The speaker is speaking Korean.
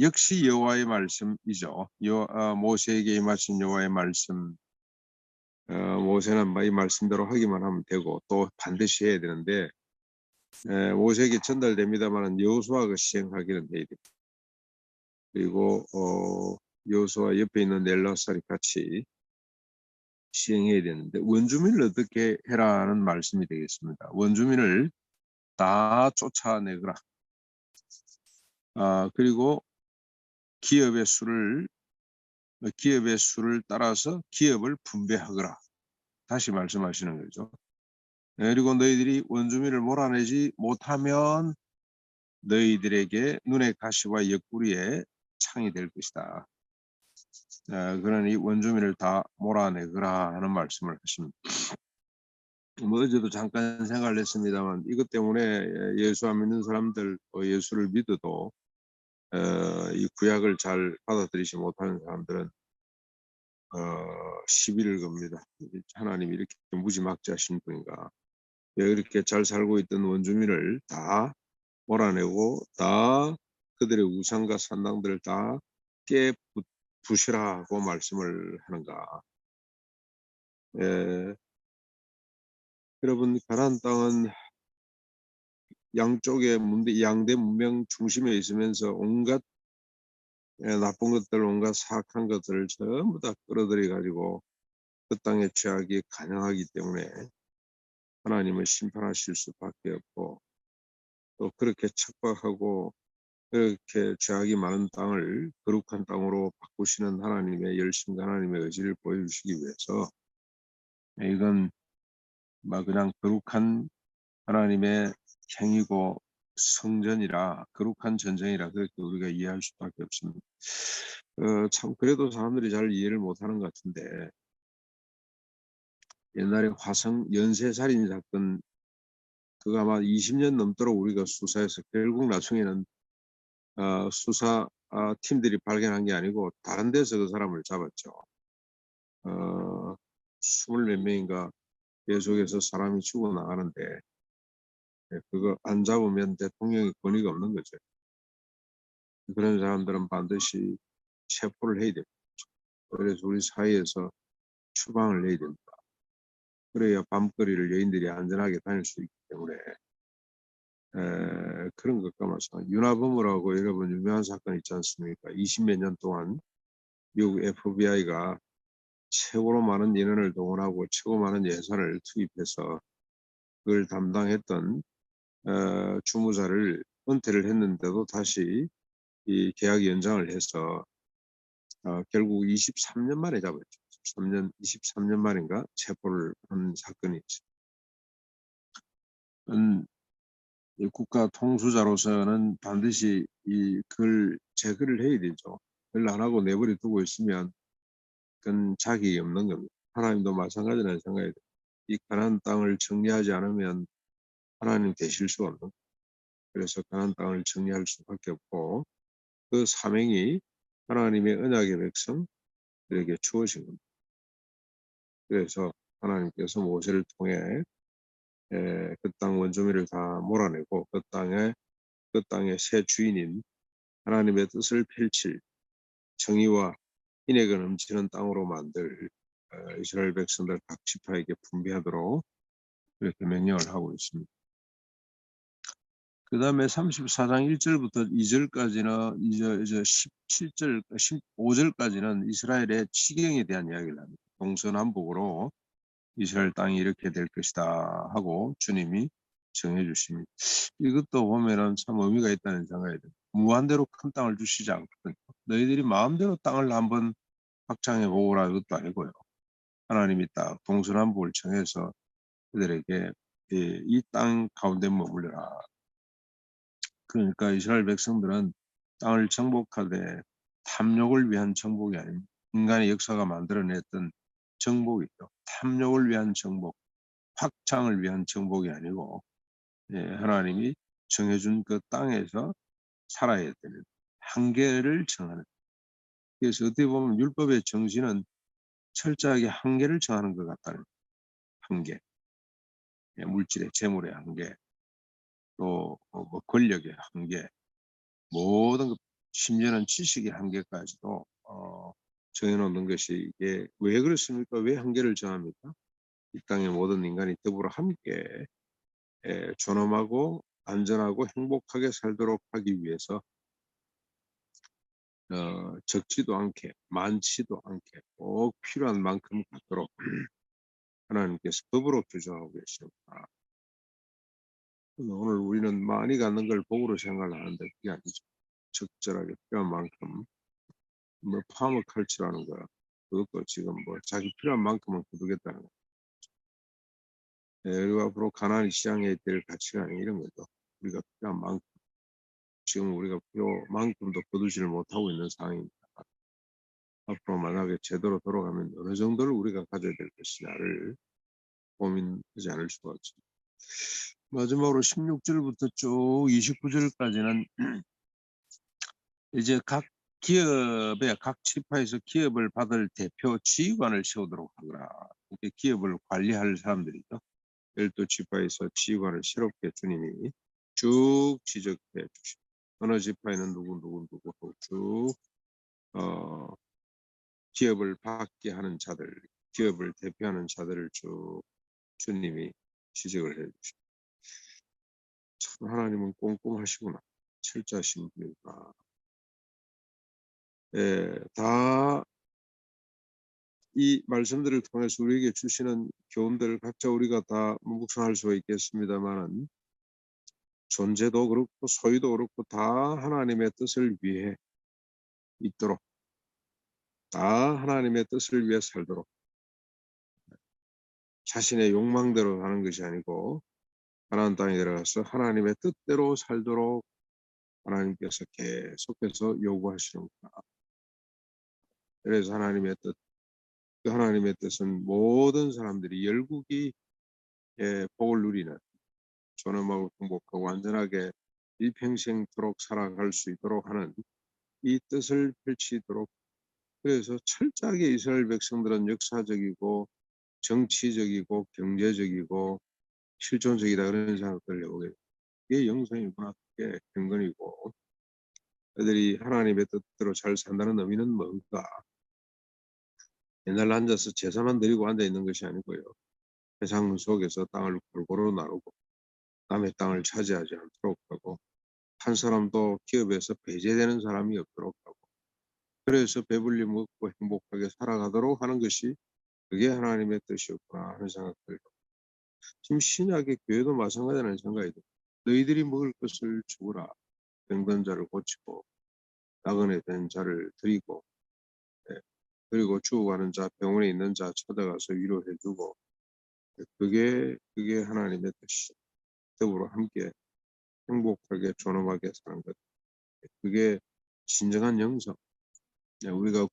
역시 여호와의 말씀이죠. 모세에게 임하신 여호와의 말씀. 모세는 이 말씀대로 하기만 하면 되고 또 반드시 해야 되는데 모세에게 전달됩니다만 여호수아가 시행하기는 해야 됩니다. 그리고 여호수아 옆에 있는 엘라살이 같이 시행해야 되는데 원주민을 어떻게 해라는 말씀이 되겠습니다. 원주민을 다 쫓아내거라. 그리고 기업의 수를 따라서 기업을 분배하거라. 다시 말씀하시는 거죠. 그리고 너희들이 원주민을 몰아내지 못하면 너희들에게 눈의 가시와 옆구리에 창이 될 것이다. 그러니 원주민을 다 몰아내거라 하는 말씀을 하십니다. 어제도 잠깐 생각을 했습니다만 이것 때문에 예수 안 믿는 사람들, 예수를 믿어도 이 구약을 잘 받아들이지 못하는 사람들은 시비를 겁니다. 하나님이 이렇게 무지막지하신 분인가. 이렇게 잘 살고 있던 원주민을 다 몰아내고 다 그들의 우상과 산당들을 다 깨부시라고 말씀을 하는가. 여러분, 가나안 땅은 양쪽에 양대 문명 중심에 있으면서 온갖 나쁜 것들, 온갖 사악한 것들을 전부 다 끌어들여 가지고 그 땅의 죄악이 가능하기 때문에 하나님은 심판하실 수밖에 없고, 또 그렇게 척박하고 그렇게 죄악이 많은 땅을 거룩한 땅으로 바꾸시는 하나님의 열심과 하나님의 의지를 보여주시기 위해서 이건 그냥 거룩한 하나님의 행위고 성전이라, 거룩한 전쟁이라 그렇게 우리가 이해할 수밖에 없습니다. 참 그래도 사람들이 잘 이해를 못하는 것 같은데, 옛날에 화성 연쇄살인 사건, 그거 아마 20년 넘도록 우리가 수사해서 결국 나중에는 수사 팀들이 발견한 게 아니고 다른 데서 그 사람을 잡았죠. 20몇 명인가 계속해서 사람이 죽어나가는데 그거 안 잡으면 대통령이 권위가 없는 거죠. 그런 사람들은 반드시 체포를 해야 됩니다. 그래서 우리 사회에서 추방을 해야 됩니다. 그래야 밤거리를 여인들이 안전하게 다닐 수 있기 때문에 그런 것과 마찬가지. 유나범으로하고 여러분 유명한 사건 있지 않습니까? 20몇 년 동안 미국 FBI가 최고로 많은 인원을 동원하고 최고 많은 예산을 투입해서 그걸 담당했던 주무사를 은퇴를 했는데도 다시 이 계약 연장을 해서 결국 23년 만에 잡았죠. 23년 만인가 체포를 한 사건이 있어요. 이 국가 통수자로서는 반드시 그걸 제거를 해야 되죠. 그걸 안 하고 내버려 두고 있으면 그건 자격이 없는 겁니다. 하나님도 마찬가지라는 생각이 돼요. 이 가나안 땅을 정리하지 않으면 하나님 되실 수 없는 거예요. 그래서 가나안 땅을 정리할 수밖에 없고 그 사명이 하나님의 언약의 백성들에게 주어진 겁니다. 그래서 하나님께서 모세를 통해 그 땅 원주민을 다 몰아내고 그 땅의 새 주인인 하나님의 뜻을 펼칠 정의와 인애가 넘치는 땅으로 만들 이스라엘 백성들 각 지파에게 분배하도록 그렇게 명령을 하고 있습니다. 그 다음에 34장 1절부터 2절까지는 이제 17절, 15절까지는 이스라엘의 치경에 대한 이야기를 합니다. 동서남북으로 이스라엘 땅이 이렇게 될 것이다 하고 주님이 정해 주십니다. 이것도 보면은 참 의미가 있다는 생각이 듭니다. 무한대로 큰 땅을 주시지 않거든요. 너희들이 마음대로 땅을 한번 확장해 보거라 이것도 아니고요. 하나님이 딱 동서남북을 정해서 그들에게 이 땅 가운데 머물러라. 그러니까 이스라엘 백성들은 땅을 정복하되 탐욕을 위한 정복이 아닙니다. 인간의 역사가 만들어냈던 정복이죠. 탐욕을 위한 정복, 확장을 위한 정복이 아니고 하나님이 정해준 그 땅에서 살아야 되는 한계를 정하는. 그래서 어떻게 보면 율법의 정신은 철저하게 한계를 정하는 것 같다는 한계. 물질의 재물의 한계, 또 권력의 한계, 모든 것 심지어는 지식의 한계까지도 정해놓는 것이 이게 왜 그렇습니까? 왜 한계를 정합니까? 이 땅의 모든 인간이 더불어 함께 존엄하고 안전하고 행복하게 살도록 하기 위해서 적지도 않게 많지도 않게 꼭 필요한 만큼 갖도록 하나님께서 법으로 규정하고 계십니다. 오늘 우리는 많이 갖는 걸 복으로 생각을 하는데 그게 아니죠. 적절하게 필요한 만큼 뭐 파머컬처라는 거야. 그것도 지금 뭐 자기 필요한 만큼은 거두겠다는 거. 그리고 앞으로 가나안 시장에 될 가치가 이런 거죠. 우리가 필요한 만큼 지금 우리가 필요만큼도 거두지를 못하고 있는 상황입니다. 앞으로 만약에 제대로 돌아가면 어느 정도를 우리가 가져야 될 것이냐를 고민하지 않을 수가 없죠. 마지막으로 16절부터 쭉 29절까지는 이제 각 기업의 각 지파에서 기업을 받을 대표 지휘관을 세우도록 하거라. 이렇게 기업을 관리할 사람들이죠. 12지파에서 지휘관을 새롭게 주님이 쭉 지적해 주시고 어느 지파에는 누구 하고 쭉 기업을 받게 하는 자들, 기업을 대표하는 자들을 쭉 주님이 지적을 해 주시고 참 하나님은 꼼꼼하시구나. 철저하신 분이구나. 다 이 말씀들을 통해서 우리에게 주시는 교훈들을 각자 우리가 다 묵상할 수가 있겠습니다만은 존재도 그렇고 소유도 그렇고 다 하나님의 뜻을 위해 있도록 다 하나님의 뜻을 위해 살도록 자신의 욕망대로 하는 것이 아니고 가나안 땅에 들어가서 하나님의 뜻대로 살도록 하나님께서 계속해서 요구하시는구나. 그래서 하나님의 뜻, 그 하나님의 뜻은 모든 사람들이 열국이 복을 누리는 존엄하고 행복하고 안전하게 일평생토록 살아갈 수 있도록 하는 이 뜻을 펼치도록 그래서 철저하게 이스라엘 백성들은 역사적이고 정치적이고 경제적이고 실존적이다 그런 생각들을 해보게 돼요. 이게 영성이구나. 그게 경건이고 애들이 하나님의 뜻대로 잘 산다는 의미는 뭔가 옛날 앉아서 제사만 드리고 앉아있는 것이 아니고요. 세상 속에서 땅을 골고루 나누고 남의 땅을 차지하지 않도록 하고 한 사람도 기업에서 배제되는 사람이 없도록 하고 그래서 배불리 먹고 행복하게 살아가도록 하는 것이 그게 하나님의 뜻이었구나 하는 생각들. 지금 신약의 교회도 마찬가지라는 생각이 듭니다. 너희들이 먹을 것을 주거라. 병든 자를 고치고 나그네 된 자를 드리고 그리고 죽어가는 자 병원에 있는 자 찾아가서 위로해주고 그게 하나님의 뜻이죠. 더불어 함께 행복하게 존엄하게 사는 것. 그게 진정한 영성. 우리가